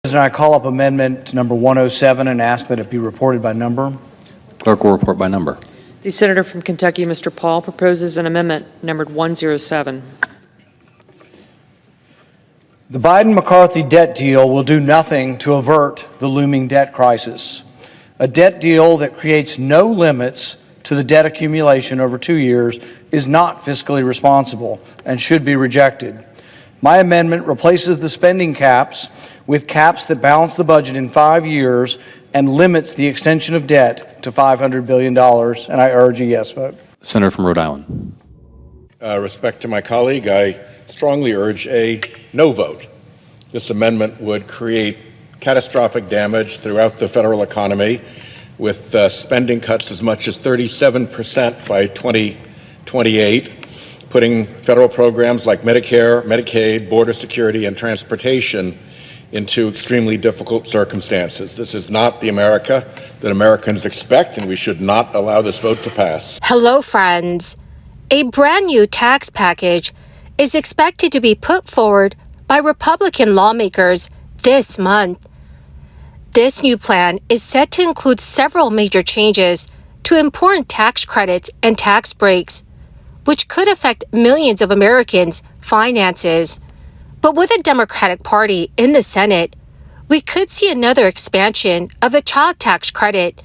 President, I call up amendment number 107 and ask that it be reported by number. Clerk will report by number. The senator from Kentucky, Mr. Paul, proposes an amendment numbered 107. The Biden-McCarthy debt deal will do nothing to avert the looming debt crisis. A debt deal that creates no limits to the debt accumulation over 2 years is not fiscally responsible and should be rejected. My amendment replaces the spending caps with caps that balance the budget in 5 years and limits the extension of debt to $500 billion, and I urge a yes vote. Senator from Rhode Island. Respect to my colleague, I strongly urge a no vote. This amendment would create catastrophic damage throughout the federal economy, with spending cuts as much as 37% by 2028, putting federal programs like Medicare, Medicaid, border security, and transportation into extremely difficult circumstances. This is not the America that Americans expect, and we should not allow this vote to pass. Hello, friends. A brand new tax package is expected to be put forward by Republican lawmakers this month. This new plan is set to include several major changes to important tax credits and tax breaks, which could affect millions of Americans' finances. But with a Democratic Party in the Senate, we could see another expansion of the child tax credit.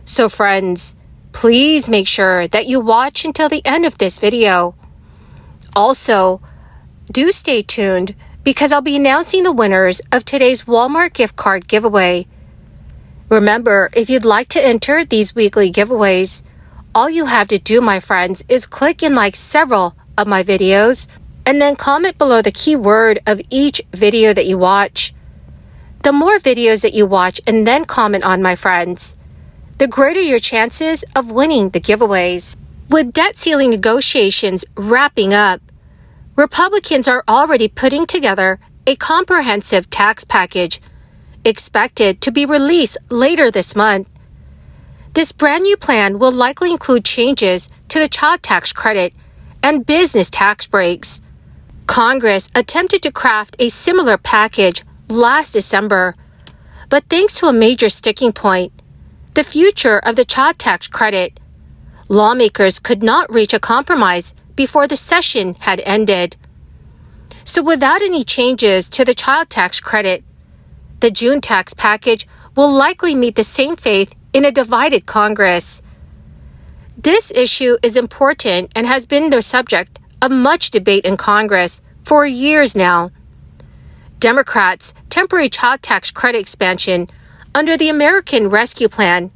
So friends, please make sure that you watch until the end of this video. Also, do stay tuned because I'll be announcing the winners of today's Walmart gift card giveaway. Remember, if you'd like to enter these weekly giveaways, all you have to do, my friends, is click and like several of my videos and then comment below the keyword of each video that you watch. The more videos that you watch and then comment on, my friends, the greater your chances of winning the giveaways. With debt ceiling negotiations wrapping up, Republicans are already putting together a comprehensive tax package expected to be released later this month. This brand new plan will likely include changes to the child tax credit and business tax breaks. Congress attempted to craft a similar package last December, but thanks to a major sticking point, the future of the child tax credit, lawmakers could not reach a compromise before the session had ended. So without any changes to the child tax credit, the June tax package will likely meet the same fate in a divided Congress. This issue is important and has been the subject of much debate in Congress for years now. Democrats' temporary child tax credit expansion under the American Rescue Plan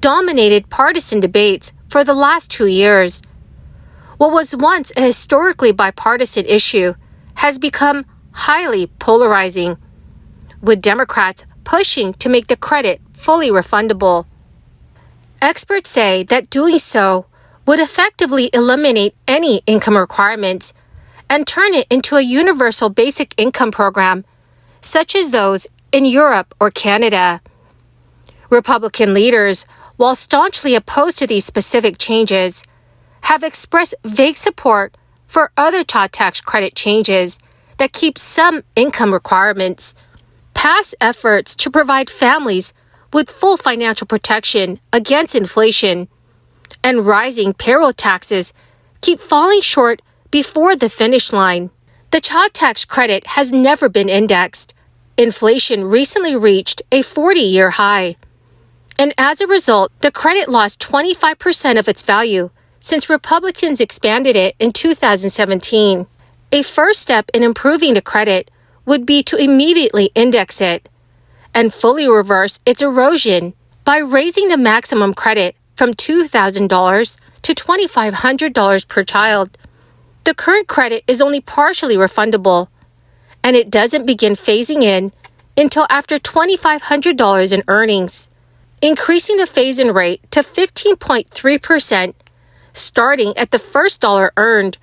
dominated partisan debates for the last 2 years. What was once a historically bipartisan issue has become highly polarizing, with Democrats pushing to make the credit fully refundable. Experts say that doing so would effectively eliminate any income requirements and turn it into a universal basic income program, such as those in Europe or Canada. Republican leaders, while staunchly opposed to these specific changes, have expressed vague support for other child tax credit changes that keep some income requirements. Past efforts to provide families with full financial protection against inflation and rising payroll taxes keep falling short before the finish line. The child tax credit has never been indexed. Inflation recently reached a 40-year high. And as a result, the credit lost 25% of its value since Republicans expanded it in 2017. A first step in improving the credit would be to immediately index it and fully reverse its erosion by raising the maximum credit from $2,000 to $2,500 per child. The current credit is only partially refundable, and it doesn't begin phasing in until after $2,500 in earnings. Increasing the phase-in rate to 15.3%, starting at the first dollar earned,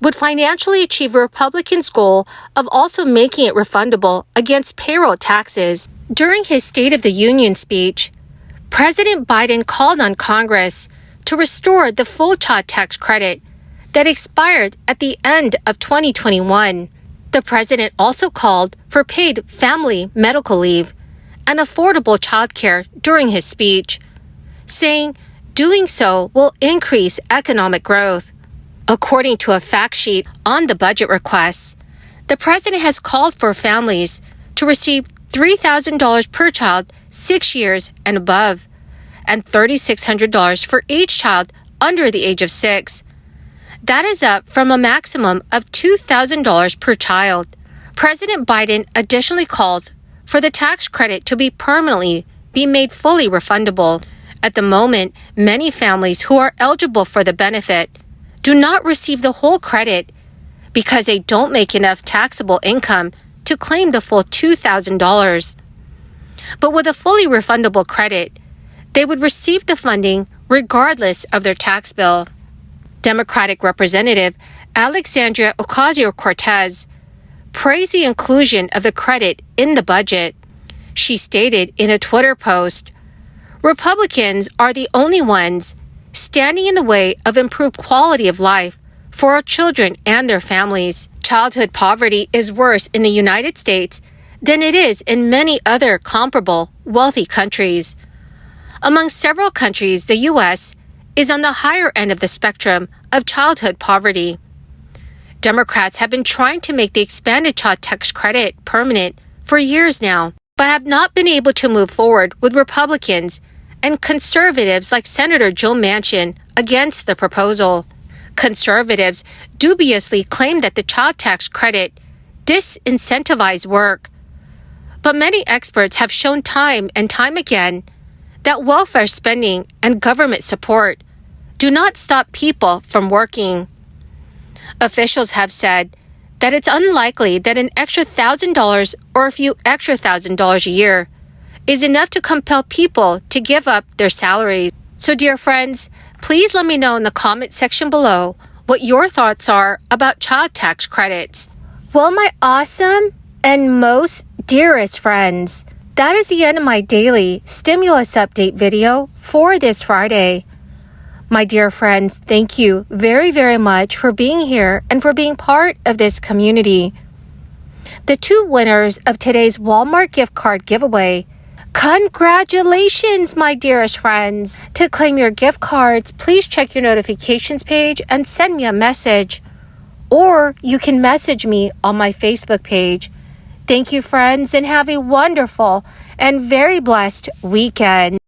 would financially achieve a Republican's goal of also making it refundable against payroll taxes. During his State of the Union speech, President Biden called on Congress to restore the full child tax credit that expired at the end of 2021. The president also called for paid family medical leave and affordable childcare during his speech, saying doing so will increase economic growth. According to a fact sheet on the budget requests, the president has called for families to receive $3,000 per child 6 years and above, and $3,600 for each child under the age of 6. That is up from a maximum of $2,000 per child. President Biden additionally calls for the tax credit to be made fully refundable. At the moment, many families who are eligible for the benefit do not receive the whole credit because they don't make enough taxable income to claim the full $2,000. But with a fully refundable credit, they would receive the funding regardless of their tax bill. Democratic Representative Alexandria Ocasio-Cortez praised the inclusion of the credit in the budget. She stated in a Twitter post, "Republicans are the only ones standing in the way of improved quality of life for our children and their families. Childhood poverty is worse in the United States than it is in many other comparable wealthy countries. Among several countries, the U.S. is on the higher end of the spectrum of childhood poverty." Democrats have been trying to make the expanded child tax credit permanent for years now, but have not been able to move forward with Republicans and conservatives like Senator Joe Manchin against the proposal. Conservatives dubiously claim that the child tax credit disincentivizes work, but many experts have shown time and time again that welfare spending and government support do not stop people from working. Officials have said that it's unlikely that an extra $1,000 or a few extra $1,000 a year is enough to compel people to give up their salaries. So, dear friends, please let me know in the comment section below what your thoughts are about child tax credits. Well, my awesome and most dearest friends, that is the end of my daily stimulus update video for this Friday. My dear friends, thank you very, very much for being here and for being part of this community. The two winners of today's Walmart gift card giveaway, congratulations, my dearest friends. To claim your gift cards, please check your notifications page and send me a message. Or you can message me on my Facebook page. Thank you, friends, and have a wonderful and very blessed weekend.